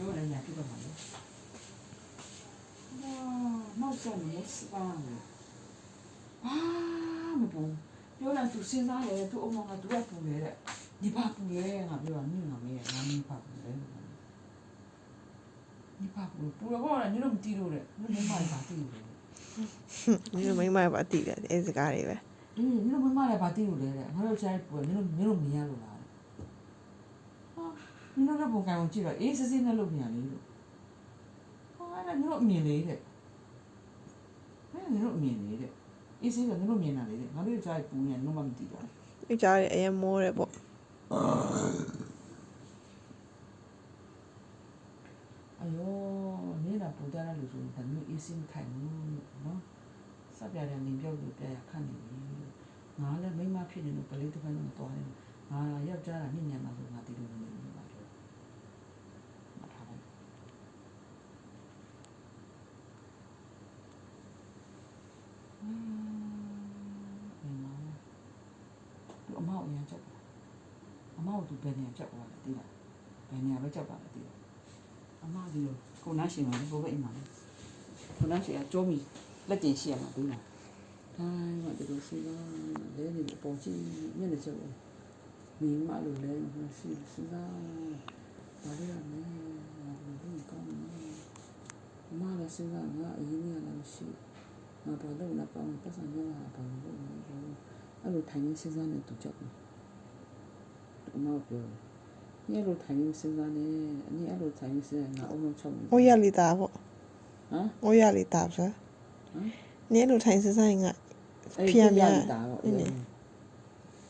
ပြောရရင်ပြတော့မှာလေနောက်ဆုံးမစပါဘူးမပူပြောလိုက်သူစဉ်းစားတယ်သူအမောင်ကသူကပူလေတဲ့ဒီပါပူလေငါပြောတာနင့်ငါမေးငါမင်းပါပူလေဒီပါပူတော့ညလို့မတီးလို့တဲ့ညမပါတီးလို့ညမပါတီးတယ်အဲစကားတွေပဲညလို့မလည်းပါတီးလို့လေတဲ့ငါတို့ချိုင်းပူညလို့မြင်ရလို့လားညလို့ပုံကံကြည့်တော့အေးစစ်စစ်နဲ့လုပ်နေရလေလို့အဲ့ဒါညလို့မြင်လေတဲ့ညလို့မြင်လေတဲ့အေးစစ်ကညလို့မြင်တာလေတဲ့ငါတို့ချိုင်းပူနေညမမတီးတာဒီကြားရအရင်မိုးတယ်ပေါ့哎呦，你那不带那路数，但你一心太努喏，啥别人你表就别看你，俺嘞没嘛骗你，不来都反正多嘞，啊，要这了，明年嘛就俺弟弟们嘛就，嘛他嘞，哎妈嘞，阿妈有人接，阿妈有都别人接过来的啦，别人也没接过来的。阿妈就ကိုနားရှင်ပါလေဘိုးဘအိမ်မှာလေကိုနားရှင်ကကြောမီလက်တင်ရှိရမှာပြီးလားတိုင်းမှာဒီလိုစီးတော့လဲနေပေါ်ကြည့်မျက်နှာချက်ကိုမိမလိုလဲရှိစီးတော့ဘာလဲလဲဘယ်လိုကောင်းလဲအမလည်းစဉ်းစားငါအရင်ကလည်းရှိငါဘာလို့လဲပေါ့ပတ်စံရတာဘာလို့လဲအဲ့လိုထိုင်နေစဉ်းစားနေတူကြောက်တယ်အမပြော你那路太阳身上呢？你那路太阳身上，我们穿。我压力大不？啊？我压力大不是？你那路太阳身上应该偏压力大了，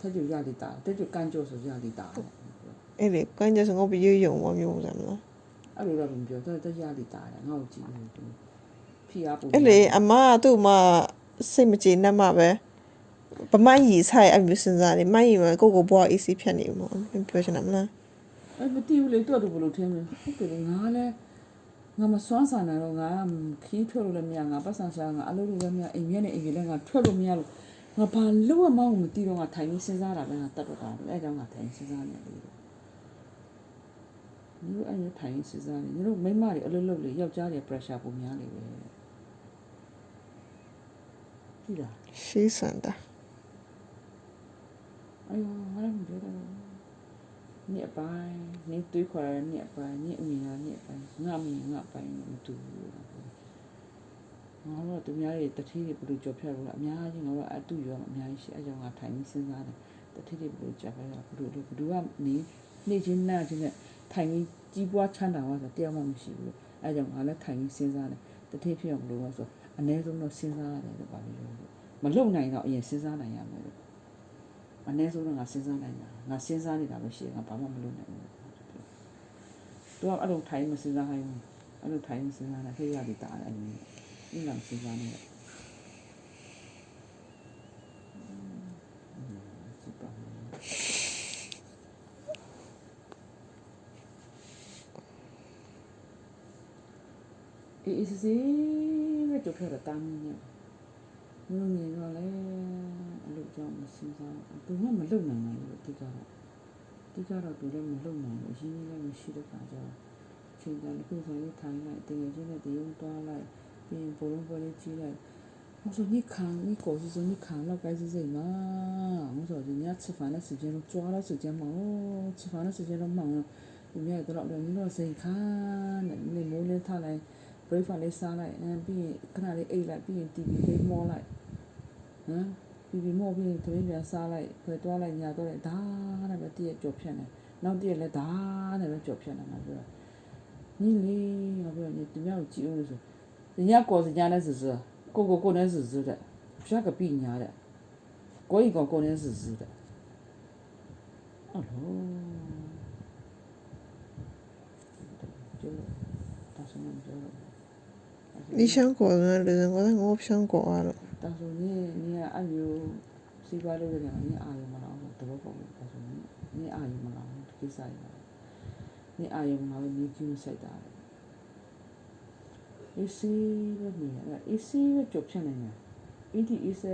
他就压力大，他就感觉是压力大。哎嘞，感觉是我比较勇，我没有什么。啊，路那不标，他压力大了，我有记得。屁也不。哎嘞，阿妈都嘛，什么钱那嘛呗？不满意才阿没身上的，满意嘛，个个不好意思骗你嘛，不要去那么啦。အဲ့မတီးဘူးလေတော့ဘလို့ထင်းလဲဟုတ်တယ်ငါလည်းငါမစွမ်းဆန်နိုင်တော့ငါခီးထွက်လို့လည်းမရငါပတ်စံရှာငါအလုပ်လုပ်လည်းမရအိမ်မြဲနေအိမ်ကြီးလည်းငါထွက်လို့မရလို့ငါဘာလို့မှမသိတော့ငါထိုင်နေစဉ်းစားတာပဲငါတတ်တော့တာအဲကြောင့်ငါထိုင်စဉ်းစားနေတယ်ညီတို့အဲ့ထိုင်စဉ်းစားနေညီတို့မိမတွေအလုပ်လုပ်လေယောက်ျားတွေ pressure ပုံများနေပဲကြည့်လားရှိစမ်းတာ哎呦ငါလည်းမပြောတော့你一般，你对块你一般，你米啊你一般，俺米俺般唔တူငါတို့သူများတွေတတိတွေဘယ်လိုကြော်ဖြတ်လို့လဲအများကြီးငါတို့အတူရောအများကြီးရှိအဲကြောင့်ငါထိုင်ပြီးစဉ်းစားတယ်တတိတွေဘယ်လိုကြော်ဖြတ်ရဘယ်လိုကနေနေချင်းနာချင်းနဲ့ထိုင်ပြီးကြီးပွားချမ်းသာသွားဆိုတရားမှမရှိဘူးအဲကြောင့်ငါလည်းထိုင်ပြီးစဉ်းစားတယ်တတိဖြစ်အောင်ဘယ်လိုလဲဆိုအနည်းဆုံးတော့စဉ်းစားရတယ်လို့ပါလို့မလုံနိုင်တော့အရင်စဉ်းစားနိုင်ရမယ်လို့အနည်းဆုံးတော့ငါစဉ်းစားနိုင်တာငါစဉ်းစားနေတာပဲရှိငါဘာမှမလုပ်နိုင်ဘူးသူကအဲ့လိုထိုင်မစဉ်းစားဟိုင်းအဲ့လိုထိုင်စဉ်းစားတာခေရပြီးတာအဲ့ဒီဒီလောက်စဉ်းစားနေတယ်အေးစီပဲကြပြတာတမ်းနေလူငယ်ကလည်းအလုပ်ကြောင့်မစဉ်းစားဘူးသူကမလုပ်နိုင်ဘူးလို့ဒီကတော့သူလည်းမလုပ်နိုင်ဘူးအရင်ကလည်းမရှိတဲ့ခါကျတော့ချိန်တိုင်းတစ်ခုဆိုရင်ထိုင်လိုက်တင်ငယ်ချင်းနဲ့တရုံသွားလိုက်ပြီးရင်ဘလုံးပွဲလေးကြီးလိုက်我说你看，你告诉说你看了该是谁嘛？我说人家吃饭的时间都抓了时间忙了，吃饭的时间都忙了，人家都老了，你老谁看？你冇人他来，breakfast 来啥来？比可能来 A 来，比 TV 来摸来，TV 摸比同一边啥来，回多来人家多来，打那个底下照片呢，然后底下来打那个照片呢，我说，你我说你怎么样记录的说，人家过人家的日子。个个过年日子的，不像个比人家的，过一个过年日子的。哦喽，就大叔们就。你想过呢？人我但我不想过啊了。大叔你阿有西瓜路的了，你阿有么啦？多不多？大叔你阿有么啦？几岁啦？你阿有么啦？你几岁的？一时个年啦，一时个job 出来呢，一啲一些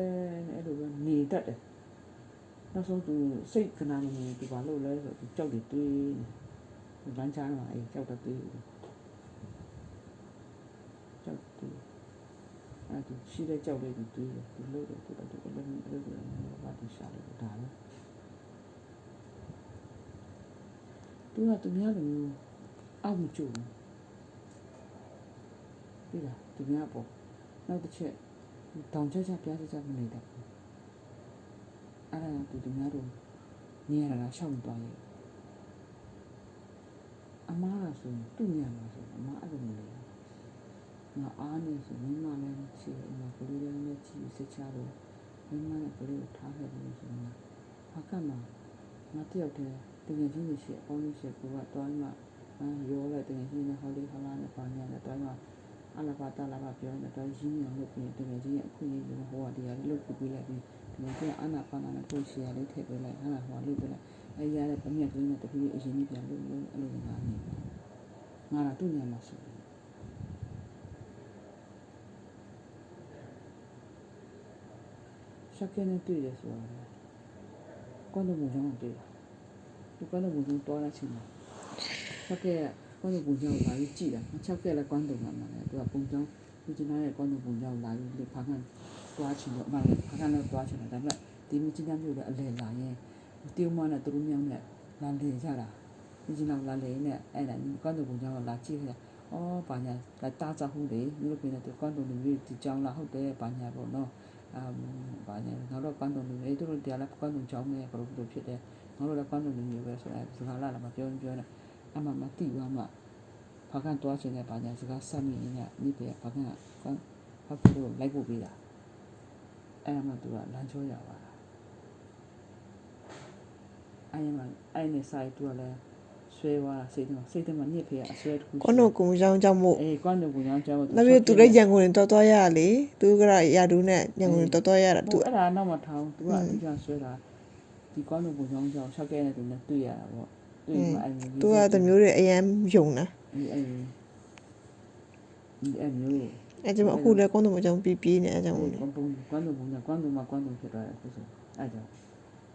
喺度နေ得嘅，那時候都識可能你都話路來就走得對，晚餐嘛，走得對。ကြောက်တူအဲ့ဒါရှိတဲ့ကြောက်လေးကိုတွေးတယ်သူလို့တယ်သူတော့သူအလုံးအလုံးတွေဘာတူရှာလို့ဒါပဲသူကသူများလိုမျိုးအောက်မကျဘူးပြီးလားသူများပေါ့နောက်တစ်ချက်တောင်ချက်ချပြားချက်ချမနေတာအဲ့ဒါသူသူများတို့နေရတာရှောက်မသွားရဲ့အမားကဆိုသူ့ညမှာဆိုအမားအဲ့လိုမလဲငါအားနေဆိုမိမလည်းရှိတယ်ငါကလေးလည်းနဲ့ကြည့်စစ်ချလို့မိမနဲ့ကလေးကိုထားခဲ့တယ်ဆိုတော့ဟာကမှငါတယောက်တည်းတကယ်ချင်းရှိအပေါင်းရှိကိုကတွိုင်းမှရောလိုက်တကယ်ချင်းနဲ့ဟောလေးဟလာနဲ့ပါညာနဲ့တွိုင်းမှအလာပါတလာပါပြောနေတော့ရင်းအောင်လုပ်ပြီးတကယ်ချင်းအခုရေးလို့ဟောတရားလေးလုပ်ပြီးလိုက်ပြီးတကယ်ချင်းအနာပါနာနဲ့ကိုရှိရလေးထည့်ပေးလိုက်ဟာဟောလုပ်ပေးလိုက်အဲရတဲ့ဗမြက်ကလေးနဲ့တပည့်အရင်ကြီးပြန်လုပ်လို့အဲ့လိုငါနေငါတော့သူ့ညမှာဆိုရှက်ကနေတွေ့ရဆိုတော့ကွန်ဒိုမုံကြောင့်တွေ့တာသူကွန်ဒိုမုံကြောင့်တော်လာချင်းရှက်ကကွန်ဒိုမုံကြောင့်လာပြီးကြည့်တာရှက်ကလည်းကွန်ဒိုမှာလည်းသူကပုံကြောင့်ဒီကျနာရဲ့ကွန်ဒိုမုံကြောင့်လာပြီးလေဖာကန်တွားချင်တော့အမှလည်းဖာကန်လည်းတွားချင်တယ်ဒါပေမဲ့ဒီမြချင်းမျိုးလည်းအလဲလာရင်တေးမနဲ့သူတို့မြောင်းနဲ့လာလေကြတာဒီကျနာလာလေနဲ့အဲ့ဒါကွန်ဒိုမုံကြောင့်လာကြည့်ခဲ့အော်ဘာညာလာတာကြဟုတ်လေမြို့ပြင်တဲ့ကွန်ဒိုလူကြီးဒီကြောင်းလာဟုတ်တယ်ဘာညာပေါ့နော်ဘာညာငါတို့ကွန်ဒိုလူကြီးတို့တရားလည်းကွန်ဒိုကြောင်းနဲ့ဘယ်လိုဖြစ်တယ်ငါတို့လည်းကွန်ဒိုလူကြီးပဲဆိုအဲစကားလာမပြောနေအမှမတိသွားမှဖာကန်တွားချင်တဲ့ဘာညာစကားဆက်မိနေမိပဲဖာကန်ဖာကန်တို့လိုက်ဖို့ပေးတာအဲ့မှသူကလမ်းချောရပါလားအဲ့နဲ့ဆိုင်သူကလည်းဆွဲသွားစိတ်ထဲမှာညစ်ဖေးအဆွဲတစ်ခု ကွန်တို့ကုံကြောင်းကြောင့်မို့ အေးကွန်ဒိုကိုကြောင်းကြောင်း နောက်ပြီးသူလည်းရန်ကုန်တော်တော်ရလေသူကရာဒူးနဲ့ရန်ကုန်တော်တော်ရတာသူ အဲ့ဒါနောက်မှထောင်းသူကအဓိကဆွဲတာဒီကွန်ဒိုကိုကြောင်းကြောင်းရှောက်ခဲ့တဲ့သူနဲ့တွေ့ရတာပေါ့တွေ့မှအဲ့ သူကတမျိုးတွေအရန်ယုံတာ အဲ့မျိုး အဲကြောင့်အခုလည်းကွန်တို့ကြောင့်ပြေးနေအဲကြောင့်မို့လေ ကွန်ဒိုဖြစ်သွားတယ်အခုဆိုအဲ့ကြောင့်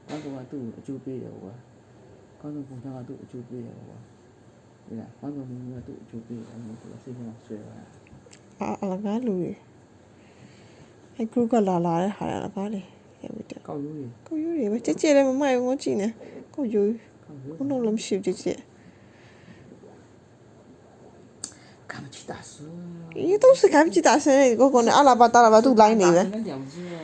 ကွန်ဒိုကသူ့အကျိုးပေးတယ်ကွာကွန်ဒိုကသူ့အကျိုးပေးတယ်ကွာဒီလားကွန်ဒိုကသူ့အကျိုးပေးတယ်အဲ့လိုသူစိတ်ထဲမှာဆွဲသွားတာ အလကားလူတွေအဲ group ကလာတဲ့ဟာလားပါလေရပြီတဲ့ ကောက်ရိုးတွေ ကိုယူတွေပဲကြက်ကြက်လည်းမမိုက်ဘူးငေါကြည့်နေကိုယူ ကောက်ရိုး ခုတော့လည်းမရှိဘူးကြက်ကြက် 看不起大叔。你都是看不起大神，我讲的阿拉巴达拉巴都来你呗。